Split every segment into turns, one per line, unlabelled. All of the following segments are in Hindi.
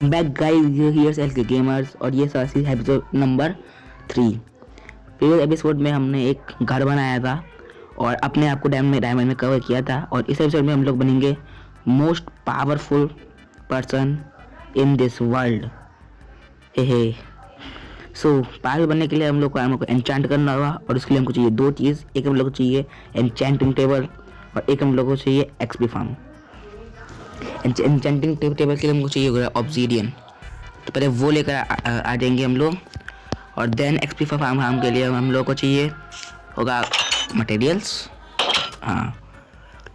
बैक गाइस, हियर्स एल के गेमर्स और ये सासी एपिसोड नंबर 3। प्रीवियस एपिसोड में हमने एक घर बनाया था और अपने आप को डायमंड में कवर किया था, और इस एपिसोड में हम लोग बनेंगे most powerful person in this world. Hey so powerful बनने के लिए हम लोग को एन्चेंट करना होगा, और उसके लिए हमको चाहिए दो चीज़। एक हम लोग को चाहिए एन्चेंटिंग टेबल और एक हम लोग को चाहिए एक्सपी फार्म। एन्चेंटिंग टेबल के लिए हमको चाहिए होगा ऑब्सीडियन, तो पहले वो लेकर आ जाएंगे हम लोग। और देन एक्सपी फार्म के लिए हम लोग को चाहिए होगा मटेरियल्स। हाँ,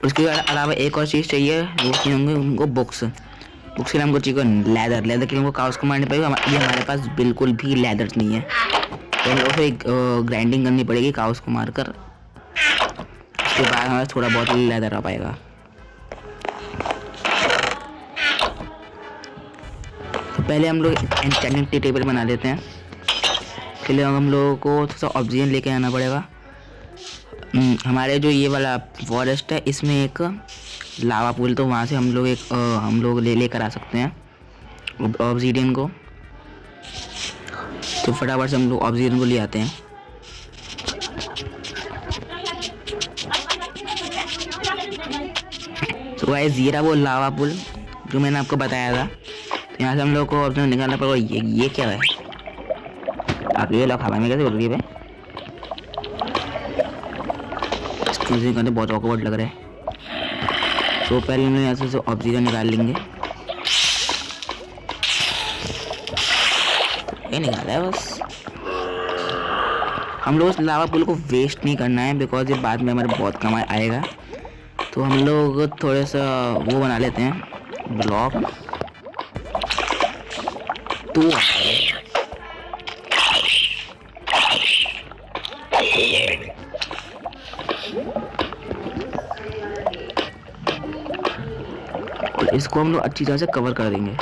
उसके अलावा एक और चीज़ चाहिए, वो होंगे उनको बुक्स के लिए हमको चाहिए लेदर के लिए हमको काउस को मारने पड़ेगा। ये हमारे पास बिल्कुल भी लेदर नहीं है, तो हम लोग को ग्राइंडिंग करनी पड़ेगी काउस को मारकर। उसके बाद हमारे थोड़ा बहुत लेदर आ पाएगा। तो पहले हम लोग एन्चेंटिंग टेबल बना देते हैं। इसके लिए हम लोगों को थोड़ा सा ऑब्सीडियन लेके आना पड़ेगा। हमारे जो ये वाला फॉरेस्ट है, इसमें एक लावा पूल, तो वहाँ से हम लोग लेकर आ सकते हैं ऑब्सीडियन को। तो फटाफट से हम लोग ऑब्सीडियन को ले आते हैं। तो गाइस, ये रहा वो लावा पुल जो मैंने आपको बताया था। तो यहाँ से हम लोग को ऑप्शन निकालना पड़ेगा। ये क्या है? आप ये लोग हवा में कैसे उड़ रही है? इसको बहुत ऑकवर्ड लग रहा है। तो पहले हम लोग यहाँ से ऑब्सीडियन निकाल लेंगे। ये निकाला है बस। हम लोग उस लावा पुल को वेस्ट नहीं करना है, बिकॉज ये बाद में हमारे बहुत काम आएगा। तो हम लोग थोड़ा सा वो बना लेते हैं, ब्लॉक। तो इसको हम लोग अच्छी तरह से कवर कर देंगे।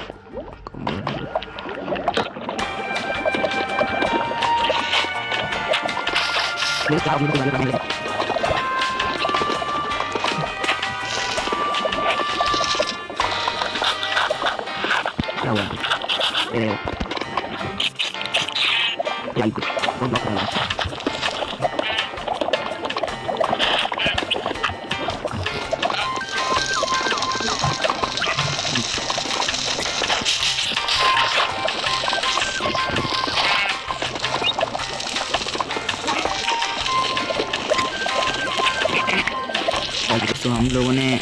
तो हम लोगों ने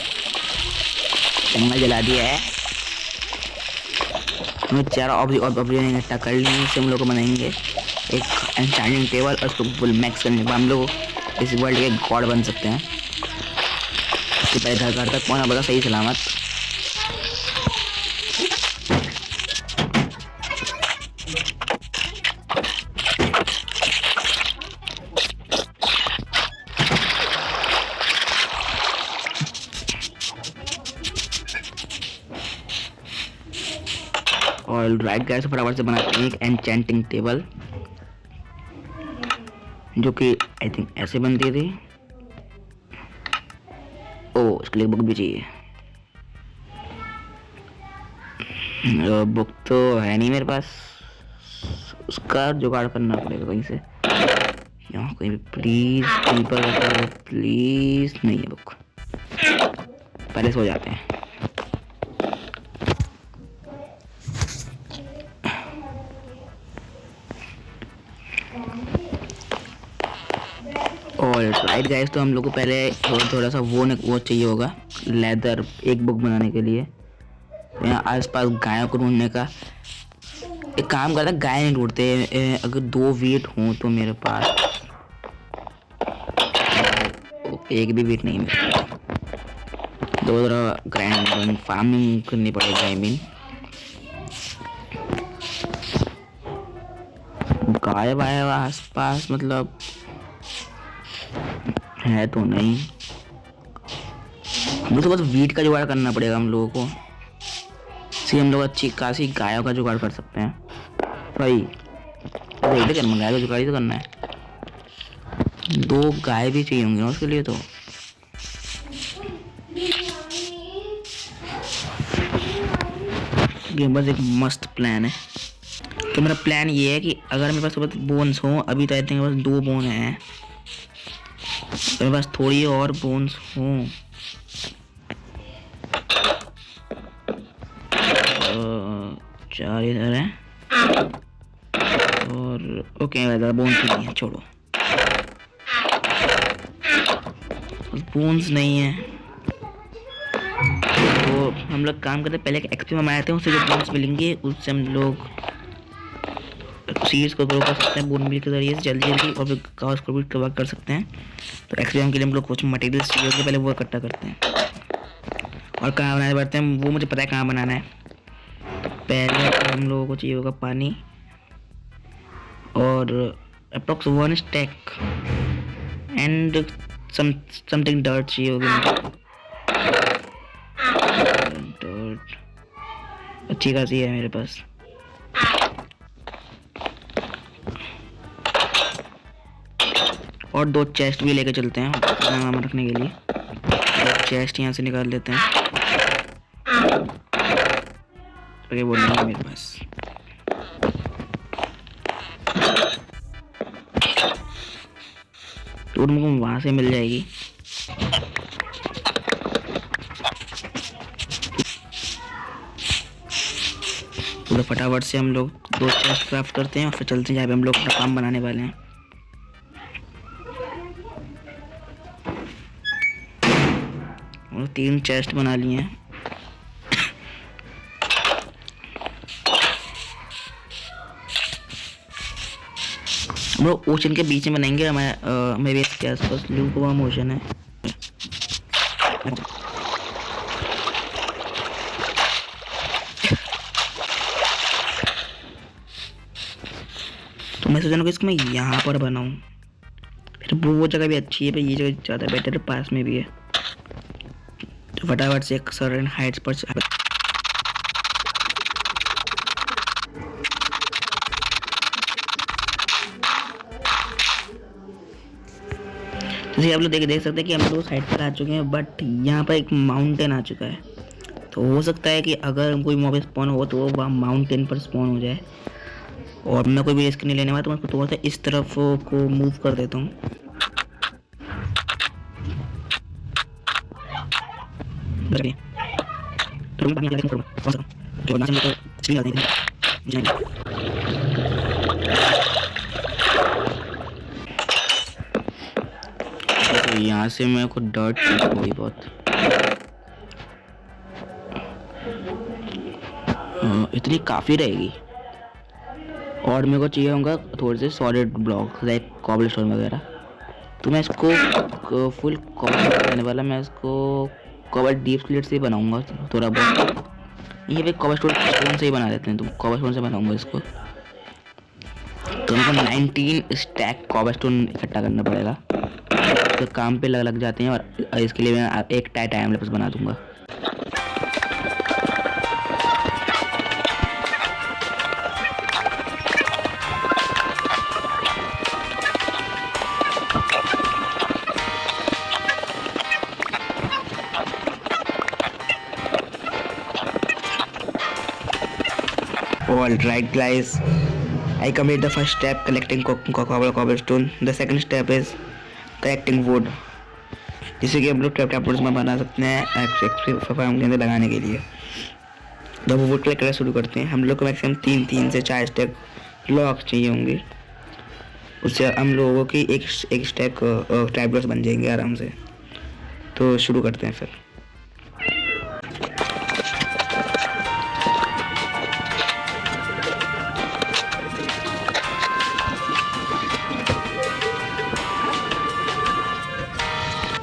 जंगल जला दिया है। हमें चार ऑब्सीडियन इकट्ठा कर लेंगे। इससे हम लोग को बनाएंगे एक एन्चेंटिंग टेबल, और उसको फुल मैक्स करने के बाद हम लोग इस वर्ल्ड के गॉड बन सकते हैं। इसके पहले घर तक पहुँचना पड़ेगा सही सलामत। और राइट गाइस, फटाफट से बनाते हैं एक एन्चेंटिंग टेबल, जो कि आई थिंक ऐसे बनती थी। ओ, इसके लिए बुक भी चाहिए। बुक तो है नहीं मेरे पास, उसका जुगाड़ करना पड़ेगा कहीं से। यहाँ कहीं प्लीज प्लीज नहीं है बुक। पहले सो जाते हैं। और राइट गाइस, तो हम लोग को पहले थोड़ा सा वो चाहिए होगा लेदर, एक बुक बनाने के लिए। तो यहाँ आसपास गायों को ढूंढने का एक काम करता, गाय नहीं ढूंढते। अगर 2 वीट हों तो मेरे पास एक भी वीट नहीं मेरे पास। दो तरह ग्राइंड फार्मिंग करनी पड़ेगी। आई मीन गाय वाय आसपास मतलब है तो नहीं। हम तो बस वीट का जुगाड़ करना पड़ेगा हम लोगों को। इससे हम लोग अच्छी खासी गायों का जुगाड़ कर सकते हैं भाई। गाय का जुगाड़ ही तो करना है। 2 गाय भी चाहिए होंगे ना उसके लिए। तो मेरे पास एक मस्त प्लान है। तो मेरा प्लान ये है कि अगर मेरे पास बोन्स हो, अभी तो आई थिंक मेरे पास 2 बोन हैं, तो मेरे पास थोड़ी और बोन्स हों, चार इधर हैं और ओके ज़्यादा बोन्स नहीं है, छोड़ो बोन्स नहीं है। तो हम लोग काम करते पहले एक्सपी में आते हैं, उससे जो बोन्स मिलेंगे उससे हम लोग सीरीज को ग्रो कर सकते हैं बोन मिल के जरिए से जल्दी जल्दी, और फिर काउस को भी कवर कर सकते हैं। तो एक्सपी के लिए हम लोग कुछ मटेरियल्स चाहिए होंगे, पहले वो इकट्ठा करते हैं और कहाँ बनाने पड़ते हैं वो मुझे पता है कहाँ बनाना है। तो पहले तो हम लोगों को चाहिए होगा पानी और approx 1 stack and something dirt चाहिए होगी मुझे। डर्ट अच्छी खासी है मेरे पास। और 2 चेस्ट भी लेके चलते हैं सामान रखने के लिए। 2 चेस्ट यहाँ से निकाल लेते हैं। ओके वो नहीं है मेरे पास। तो तुमको वहाँ से मिल जाएगी। तो फटाफट से हम लोग 2 चेस्ट क्राफ्ट करते हैं और फिर चलते हैं जहाँ पे हम लोग अपना काम बनाने वाले हैं। और 3 चेस्ट बना लिए हैं। हम लोग ओशन के बीच में बनाएंगे। हमारे बेस के आसपास लूकवार्म ओशन है। तो मैं सोच रहा हूँ कि इसको मैं यहाँ पर बनाऊँ, फिर वो जगह भी अच्छी है, पर ये जगह ज़्यादा बेटर है, पास में भी है। तो फटाफट से एक सर्टेन हाइट्स पर जैसे आप लोग देख सकते हैं कि हम लोग साइड पर आ चुके हैं, बट यहाँ पर एक माउंटेन आ चुका है। तो हो सकता है कि अगर कोई मॉब स्पॉन हो तो वो वहाँ माउंटेन पर स्पॉन हो जाए, और मैं कोई भी रिस्क नहीं लेने वाला, तो मैं उसको थोड़ा सा इस तरफ को मूव कर देता हूँ। तो यहाँ से मेरे को डर्ट थोड़ी बहुत इतनी काफ़ी रहेगी, और मेरे को चाहिए होगा थोड़े से सॉलिड ब्लॉक लाइक कॉबलस्टोन वगैरह। तो मैं इसको फुल कवर करने वाला, मैं इसको कवर डीप स्लिट से बनाऊंगा थोड़ा बहुत। ये भी कॉबलस्टोन से ही बना लेते हैं, तो कॉबलस्टोन से बनाऊंगा इसको। तो मेरे को 19 स्टैक कॉबलस्टोन इकट्ठा करना पड़ेगा, तो काम पे लग जाते हैं, और इसके लिए मैं एक टाइम लैप्स बना दूंगा। Alright guys, I complete the first step, collecting cobblestone. The second step is collecting wood, जिसे कि हम लोग ट्रैपडोर्स में बना सकते हैं फार्म के अंदर लगाने के लिए। तो वो वुड कलेक्ट करना शुरू करते हैं। हम लोग को मैक्सिमम 3 से 4 स्टैक ब्लॉक चाहिए होंगे, उससे हम लोगों की एक स्टैक ट्रैपडोर्स बन जाएंगे आराम से। तो शुरू करते हैं फिर।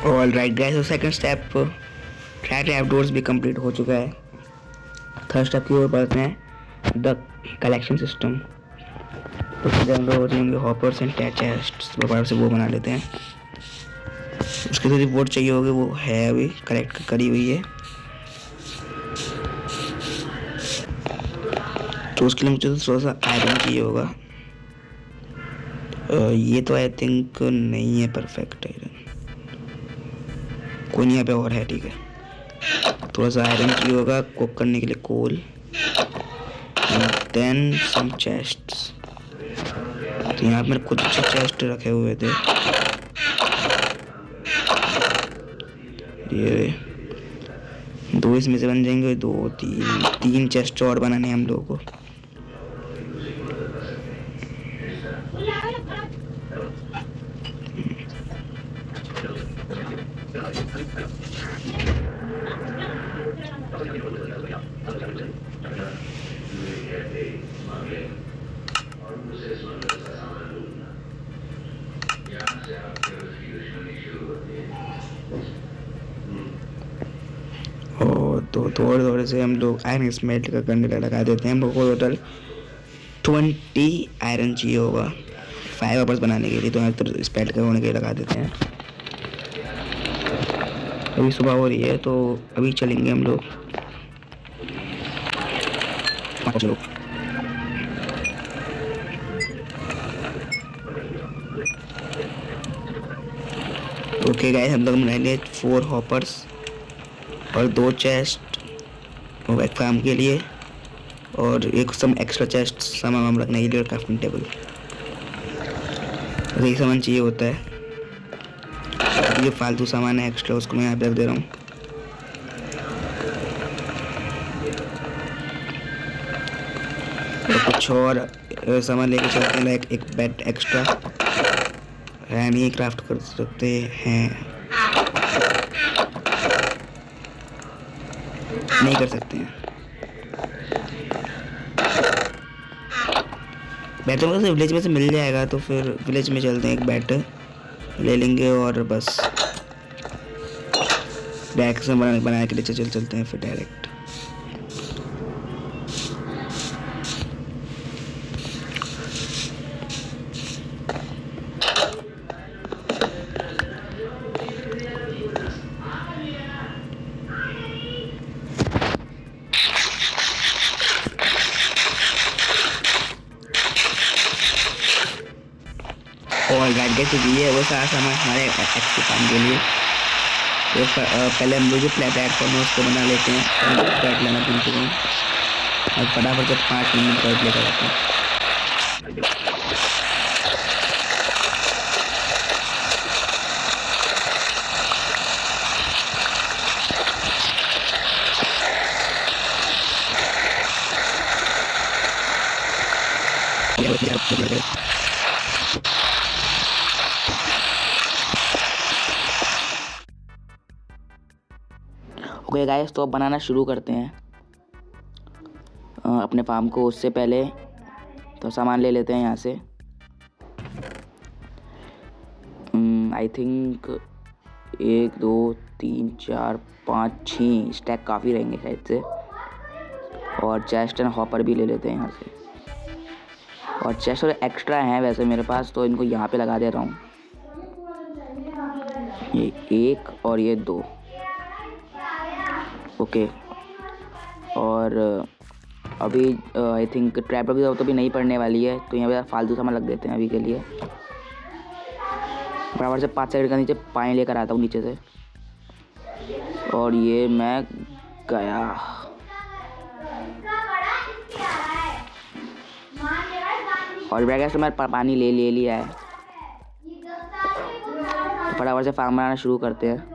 Alright guys, तो सेकंड स्टेप ट्रैपडोर्स भी कंप्लीट हो चुका है। थर्ड स्टेप की ओर बढ़ते हैं, द कलेक्शन सिस्टम। तो हम लोग होंगे हॉपर्स एंड चेस्ट्स, से वो बना लेते हैं। उसके जो रिपोर्ट चाहिए होगी वो है अभी कलेक्ट करी हुई है। तो उसके लिए मुझे थोड़ा सा आयरन चाहिए होगा। ये तो आई थिंक नहीं है परफेक्ट आयरन, कोई नहीं, यहाँ पे और है, ठीक है। थोड़ा सा आयरन चाहिए होगा कुक करने के लिए, कोल देन सम चेस्ट्स। तो यहाँ पे मेरे कुछ अच्छे चेस्ट रखे हुए थे। ये 2 इसमें से बन जाएंगे, 2 3 चेस्ट और बनाने हैं हम लोगों को। और तो थोड़े थोड़े से हम लोग आयरन स्मेल्ट का करने लगा देते हैं। हमको टोटल 20 आयरन चाहिए होगा 5 आवर्स बनाने के लिए, तो तो स्पेल्ट का होने के लिए लगा देते हैं। अभी सुबह हो रही है तो अभी चलेंगे हम लोग। चलो ओके गाइस, हम लोग बना लिए 4 हॉपर्स और 2 चेस्ट हो गए काम के लिए, और एक सम एक्स्ट्रा चेस्ट सामान हम रखने के लिए, और क्राफ्टिंग टेबल। यही सामान चाहिए होता है। ये फालतू सामान है एक्स्ट्रा, उसको मैं यहाँ पे रख दे रहा हूँ। और कुछ और सामान लेके चलते हैं, लाइक एक बेड एक्स्ट्रा है, नहीं क्राफ्ट कर सकते हैं, नहीं कर सकते हैं। बैट तो विलेज में से मिल जाएगा, तो फिर विलेज में चलते हैं, एक बैट ले लेंगे और बस बैग से बना के नीचे चलते हैं फिर डायरेक्ट। और गाइड के चुकी है वो सारा सामान हमारे एक्सपी काम के लिए। तो पहले हम लोग जो प्लेटफॉर्म है उसको बना लेते हैं, और बैट लेना भूल चुके हैं, और फटाफट से 5 मिनट बैट लेकर आते हैं। ओके गाइस, तो अब बनाना शुरू करते हैं अपने फार्म को। उससे पहले तो सामान ले लेते हैं यहाँ से। आई थिंक 1 2 3 4 5 6 स्टैक काफ़ी रहेंगे शायद से। और चेस्ट एंड हॉपर भी ले लेते हैं यहाँ से। और चेस्ट और एक्स्ट्रा हैं वैसे मेरे पास, तो इनको यहाँ पे लगा दे रहा हूँ। ये 1 और ये 2। ओके, और अभी आई थिंक ट्रैपर की जरूरत तो भी नहीं पड़ने वाली है, तो यहाँ पे फालतू सामान लग देते हैं अभी के लिए। बराबर से 5 सेकंड का नीचे पानी लेकर आता हूँ नीचे से, और ये मैं गया। और बैग से मैंने पानी ले लिया है, तो फटाफट से फार्म बनाना शुरू करते हैं।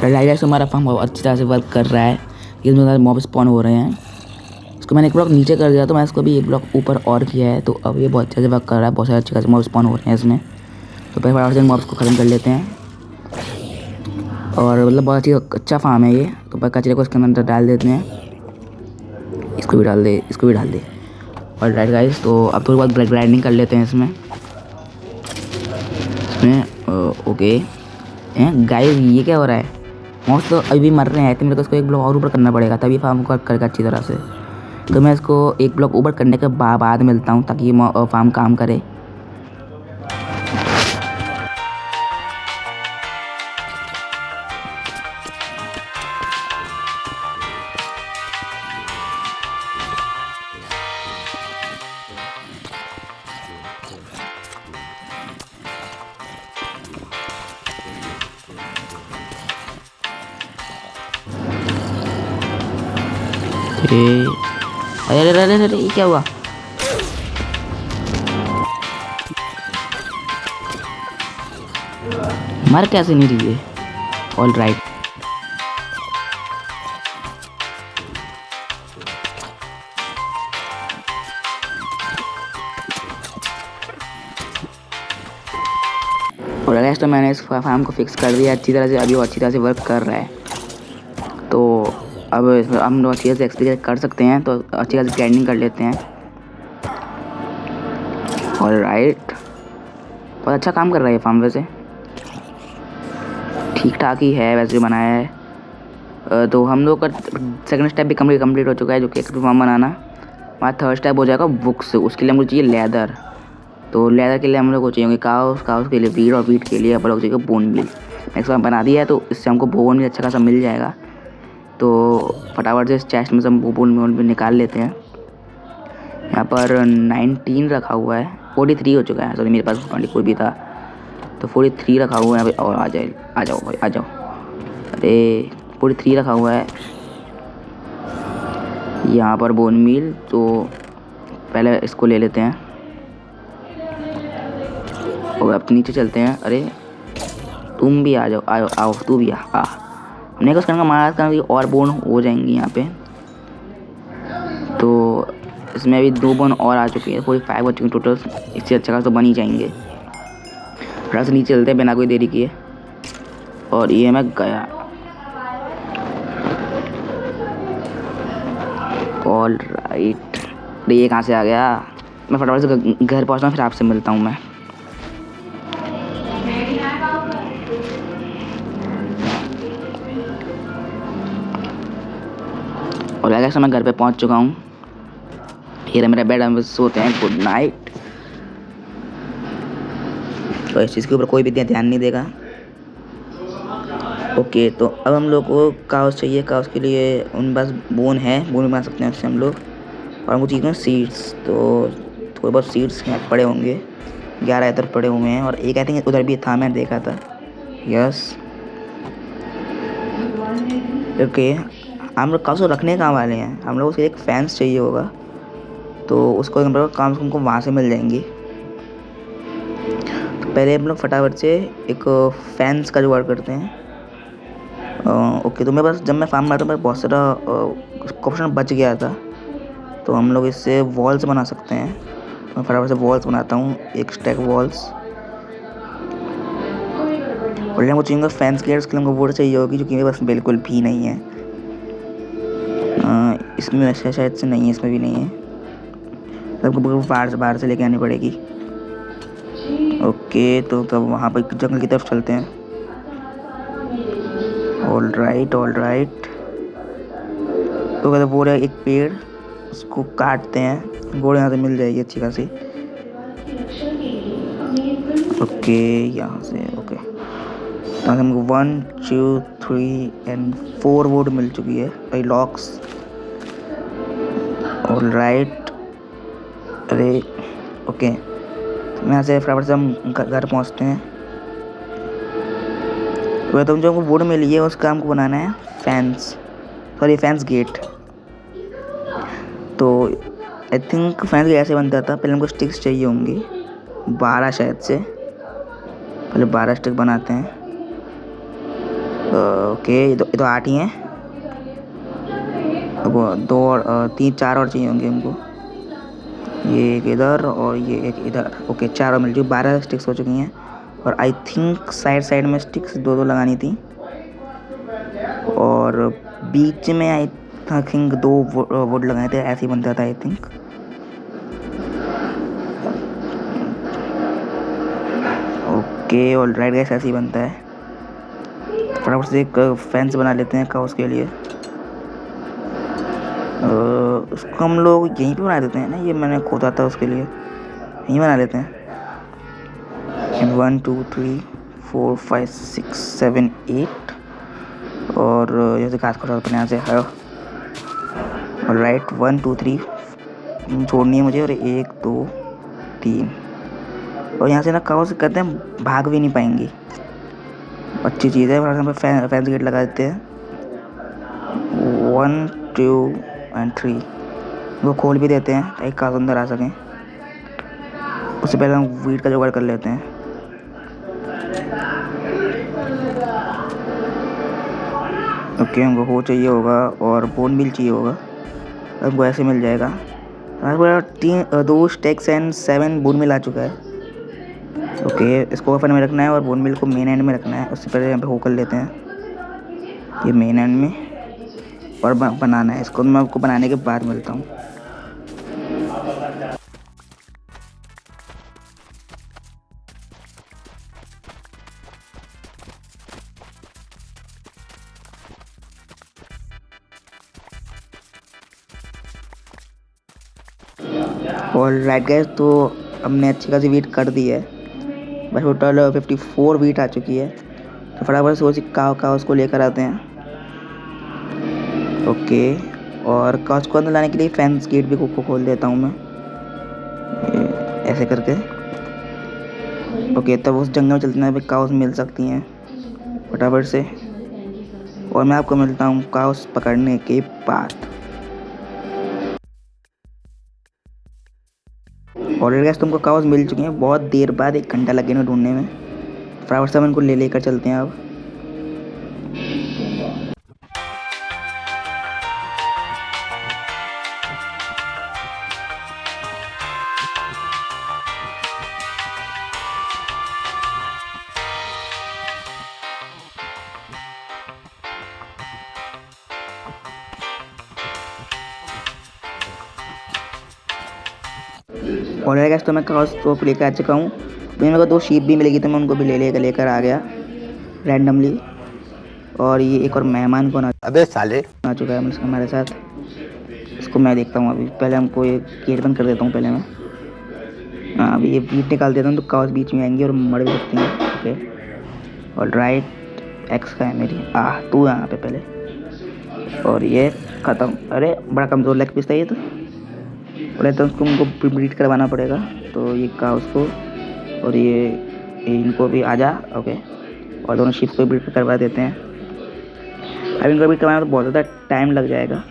लाइट हमारा फार्म बहुत अच्छी तरह से वर्क कर रहा है। इसमें मॉब स्पॉन हो रहे हैं, इसको मैंने एक ब्लॉक नीचे कर दिया, तो मैं इसको भी एक ब्लॉक ऊपर और किया है। तो अब ये बहुत अच्छे से वर्क कर रहा है, बहुत सारे अच्छे खासे मॉब स्पॉन हो रहे हैं इसमें। तो पहले फटाफट से मॉब्स को ख़त्म कर लेते हैं। और मतलब बहुत अच्छा फार्म है ये। तो पर कचरे को इसके अंदर डाल देते हैं, इसको भी डाल दे, इसको भी डाल दे। और राइट गाइस, तो अब थोड़ी बहुत ग्राइंडिंग कर लेते हैं इसमें। ओके गाइस, ये क्या हो रहा है? मॉब्स तो अभी भी मर रहे हैं, तो मेरे को इसको एक ब्लॉक और ऊपर करना पड़ेगा, तभी फार्म को करेगा अच्छी तरह से। तो मैं इसको एक ब्लॉक ऊपर करने के बाद मिलता हूँ, ताकि ये फार्म काम करे। अरे अरे अरे अरे, ये क्या हुआ? मर कैसे नहीं रही है? ऑल राइट, और अगेंस्ट तो मैंने इस फार्म को फिक्स कर दिया अच्छी तरह से। अभी वो अच्छी तरह से वर्क कर रहा है। तो अब हम लोग अच्छी तरह से एक्सपीरियंस कर सकते हैं। तो अच्छी तरह से ग्राइंडिंग कर लेते हैं। और राइट, बहुत अच्छा काम कर रहा है ये फार्म, वैसे ठीक ठाक ही है वैसे बनाया है। तो हम लोग का सेकंड स्टेप भी कंप्लीट हो चुका है, जो कि एक्सपी फार्म बनाना। हमारा थर्ड स्टेप हो जाएगा बुक्स। उसके लिए हमको चाहिए लेदर। तो लेदर के लिए हम लोग को चाहिए काउस के लिए वीट, और वीट के लिए अपन लोग चाहिए बोन मिल। नेक्स्ट बार बना दिया है, तो इससे हमको बोन भी अच्छा खासा मिल जाएगा। तो फटाफट से इस चेस्ट में से हम बोन भी निकाल लेते हैं। यहाँ पर 19 रखा हुआ है, 43 हो चुका है। सॉरी, मेरे पास 24 भी था, तो 43 रखा हुआ है। और आ जाओ भाई, आ जाओ। अरे 43 रखा हुआ है यहाँ पर बोन मील। तो पहले इसको ले लेते हैं और अब नीचे चलते हैं। अरे तुम भी आ जाओ, आओ तू भी आ। हमने कुछ करना महाराज का और बोन हो जाएंगी यहाँ पे। तो इसमें भी 2 बोन और आ चुकी है, 45 हो चुकी है टोटल। इससे अच्छा खास तो बन ही जाएंगे। थोड़ा सा नीचे चलते हैं बिना कोई देरी किए। और ये मैं गया। ऑल राइट, ये कहाँ से आ गया? मैं फटाफट से घर पहुँचता हूँ, फिर आपसे मिलता हूँ मैं। और ऐसा मैं घर पे पहुँच चुका हूँ। ये मेरा बेड, हम सोते हैं। Good night. तो इस चीज़ के ऊपर कोई भी ध्यान नहीं देगा। ओके, तो अब हम लोग को काउस चाहिए। काउस के लिए उन पास बोन है, बोन बना सकते हैं उससे हम लोग। और हमको चाहिए सीड्स। तो थोड़े बहुत सीड्स यहाँ पड़े होंगे, 11 इधर पड़े हुए हैं, और एक आई थिंक उधर भी था, मैं देखा था। Yes, okay. हम लोग काउस को रखने कहाँ वाले हैं? हम लोग उसके एक फैंस चाहिए होगा, तो उसको काम हमको वहाँ से मिल जाएंगी। तो पहले हम लोग फटाफट से एक फैंस का जुगाड़ करते हैं। ओके, तो मैं बस जब मैं फार्म बनाता हूँ बहुत सारा ऑप्शन बच गया था। तो हम लोग इससे वॉल्स बना सकते हैं। मैं फटाफट से वॉल्स बनाता हूँ, एक स्टैक वॉल्स। और हमको चाहिए फैंस गेट्स के लिए हमको वो चाहिए होगी, जो कि मेरे पास बिल्कुल भी नहीं है। इसमें वैसे शायद से नहीं है, इसमें भी नहीं है। सबको बाहर से लेके आनी पड़ेगी। ओके, तो तब वहाँ पर जंगल की तरफ चलते हैं। All right. तो कहते वो रहा एक पेड़, उसको काटते हैं। गोड़ यहाँ से मिल जाएगी अच्छी खासी। ओके, यहाँ से ओके। तो हमको 1 2 3 and 4 वुड मिल चुकी है भाई, लॉक्स। All right. अरे ओके, तो यहाँ से फटाफट से हम घर पहुँचते हैं। तो तुम जो वुड में लिए उस काम को बनाना है फैंस गेट। तो आई थिंक फैंस गेट ऐसे बनता था। पहले हमको स्टिक्स चाहिए होंगी 12 शायद से। पहले 12 स्टिक बनाते हैं। ओके, ये तो 8 ही हैं। वो दो और तीन चार और चाहिए होंगे हमको। ये एक इधर और ये एक इधर। ओके, चार और मिल चुकी, 12 स्टिक्स हो चुकी हैं। और आई थिंक साइड साइड में स्टिक्स दो दो लगानी थी, और बीच में आई थिंक दो वुड लगाए थे, ऐसे ही बनता था I think. Okay all right guys, ऐसे ही बनता है। फटाफट से एक फेंस बना लेते हैं काउस के लिए। उसको हम लोग यहीं पे बना देते हैं ना, ये मैंने खोदा था उसके लिए, यहीं बना लेते हैं। 1 2 3 4 5 6 7 8 और जैसे घास खोदा अपने यहाँ से है। और राइट 1 2 3 छोड़नी है मुझे, और 1 2 3। और यहाँ से ना काउस कहते हैं भाग भी नहीं पाएंगी, अच्छी चीज़ है। फैंस गेट लगा देते हैं 1 2 एंड 3। वो खोल भी देते हैं ताकि काउस अंदर आ सकें। उससे पहले हम वीट का जुगाड़ कर लेते हैं। ओके, हमको वो चाहिए होगा और बोन मिल चाहिए होगा, हमको ऐसे मिल जाएगा। हमारे 2 स्टेक्स एंड 7 बोन मिल आ चुका है। ओके, इसको ओपन में रखना है और बोन मिल को मेन एंड में रखना है। उससे पहले यहाँ पे हो कर लेते हैं ये मेन एंड में, और बनाना है इसको। मैं आपको बनाने के बाद मिलता हूँ। और राइट गैस, तो हमने अच्छी खासी वीट कर दी है, बस टोटल 54 वीट आ चुकी है। तो फटाफट से उसी काउस को लेकर आते हैं। ओके, और काउस को अंदर लाने के लिए फेंस गेट भी को खोल देता हूँ मैं, ऐसे करके। ओके, तब उस जंगल में चलते हैं, काउस मिल सकती हैं फटाफट से। और मैं आपको मिलता हूँ काउस पकड़ने के बाद। और गैस, तुमको काउस मिल चुकी हैं बहुत देर बाद, 1 घंटा लगे इन्हें ढूंढने में। फटाफट से हम इनको लेकर चलते हैं अब। और गैस, तो मैं काउस को लेकर आ चुका हूँ। मेरे को 2 शीप भी मिलेगी, तो मैं उनको भी लेकर आ गया रैंडमली। और ये एक और मेहमान को
अबे साले
आ चुका है हमारे साथ। इसको मैं देखता हूँ अभी। पहले हमको ये गेट बंद कर देता हूँ पहले मैं। हाँ, अभी ये बीट निकाल देता हूँ तो काउस बीच में आएंगी और मर भी सकती हैं। ओके, और राइट एक्स का है मेरी। तू यहाँ पे पहले। और ये ख़त्म। अरे बड़ा कमज़ोर लेग पीस था ये तो। और तो उसको उनको ब्रीड करवाना पड़ेगा। तो ये काउस को और ये इनको भी आ जा। ओके, और दोनों शिप को ब्रीड करवा देते हैं। अब इनको ब्रीड करवाना तो बहुत ज़्यादा टाइम लग जाएगा,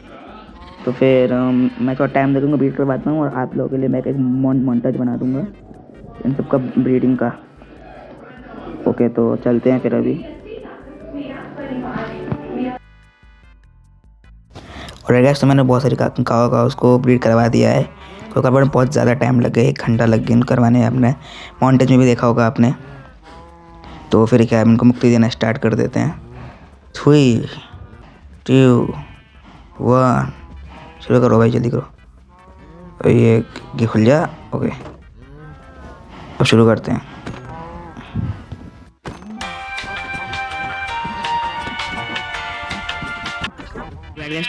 तो फिर मैं थोड़ा टाइम दे दूँगा, ब्रीड करवाता हूँ। और आप लोगों के लिए मैं एक मोन्टाज बना दूँगा इन सब का ब्रीडिंग का। ओके, तो चलते हैं फिर अभी। और गैस, तो मैंने बहुत सारी काउस को ब्रीड करवा दिया है। तो करवाने में बहुत ज़्यादा टाइम लग गया, 1 घंटा लग गया इनको करवाने। आपने मॉन्टेज में भी देखा होगा आपने। तो फिर क्या, इनको मुक्ति देना स्टार्ट कर देते हैं। 3 2 1 शुरू करो भाई, जल्दी करो। ये खुल जा। ओके, अब शुरू करते हैं।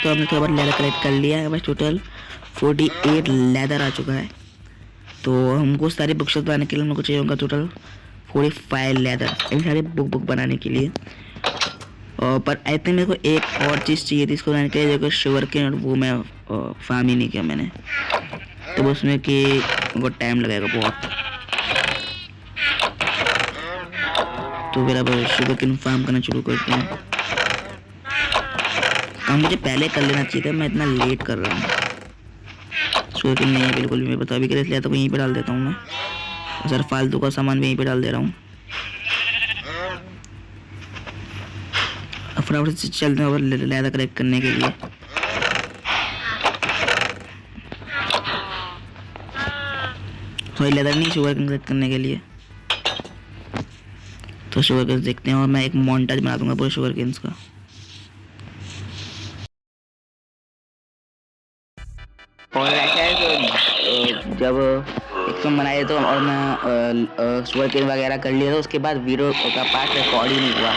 तो हमने थोड़ा बहुत लेदर कलेक्ट कर लिया है, बस टोटल 48 लेदर आ चुका है। तो हमको सारे बुक्स बनाने के लिए हमको चाहिए होगा टोटल 45 लेदर, इन सारे बुक बनाने के लिए। और पर आई थिंक मेरे को एक और चीज़ चाहिए थी इसको बनाने के लिए, जो शुगर केन, और वो मैं फार्म ही नहीं किया मैंने। तो उसमें कि बहुत टाइम लगेगा बहुत। तो फिर अब शुगर केन फार्म करना शुरू करते हैं। काम मुझे पहले कर लेना चाहिए था, मैं इतना लेट कर रहा हूँ। शुगर केन नहीं है बिल्कुल भी, मैं बता भी कर लिया, तो यहीं पे डाल देता हूँ मैं। और सर फालतू का सामान भी यहीं पे डाल दे रहा हूँ। फटाफट से चलते हैं लेदर कलेक्ट करने के लिए। थोड़ी लेदर नहीं शुगर केन कलेक्ट करने के लिए। तो शुगर केन देखते हैं और मैं एक मोन्टाज बना दूंगा पूरे शुगर केन्स का। और ऐसा है कि जब एकदम बनाए तो और मैं शुगर केन वगैरह कर लिया, तो उसके बाद वीडियो का पार्ट रिकॉर्ड ही नहीं हुआ।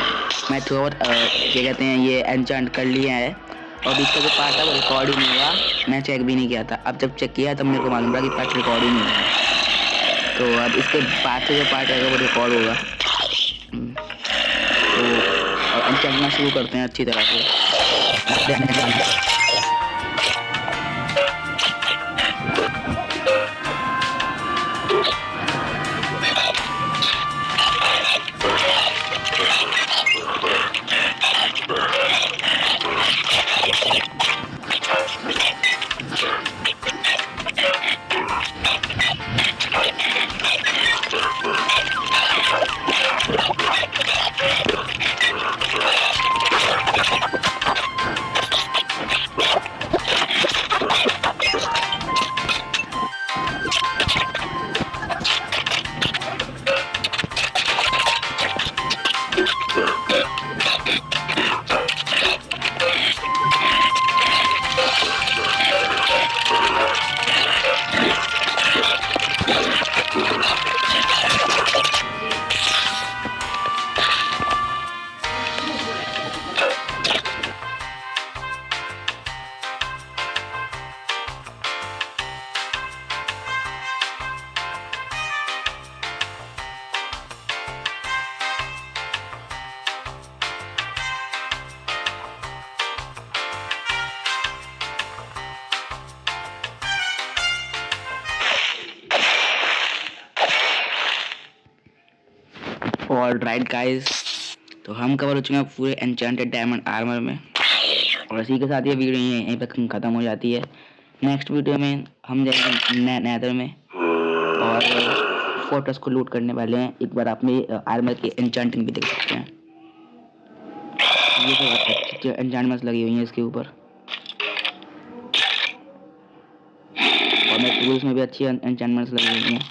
मैं थोड़ा बहुत क्या कहते हैं ये एन्चांट कर लिया है और बीच का जो पार्ट था वो रिकॉर्ड ही नहीं हुआ। मैं चेक भी नहीं किया था, अब जब चेक किया तब मेरे को मालूम पड़ा कि पार्ट रिकॉर्ड ही नहीं हुआ। तो अब इसके बाद से जो पार्ट है वो रिकॉर्ड होगा। तो एन्चांटना शुरू करते हैं अच्छी तरह से। और राइट गाइस, तो हम कवर हो चुके हैं पूरे एन्चेंटेड डायमंड आर्मर में। और इसी के साथ ये वीडियो यहीं पे ख़त्म हो जाती है। नेक्स्ट वीडियो में हम जाएंगे नेदर में और फोर्ट्रेस को लूट करने वाले हैं। एक बार आप मेरी आर्मर की एन्चेंटिंग भी देख सकते हैं। ये तो अच्छी एन्चेंटमेंट्स लगी हुई हैं इसके ऊपर, और मेरे टूल्स में भी अच्छी एन्चेंटमेंट्स लगी हुई हैं।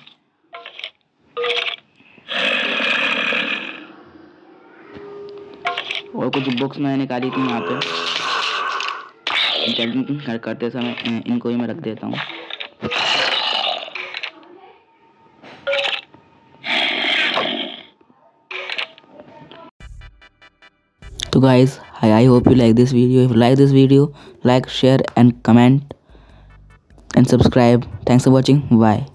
और कुछ बुक्स मैंने निकाली थी यहाँ पे एन्चेंटिंग करते समय, इनको ही मैं रख देता हूँ। तो guys, I hope you like this video. If you like this video, like, share and comment and subscribe. Thanks for watching. Bye.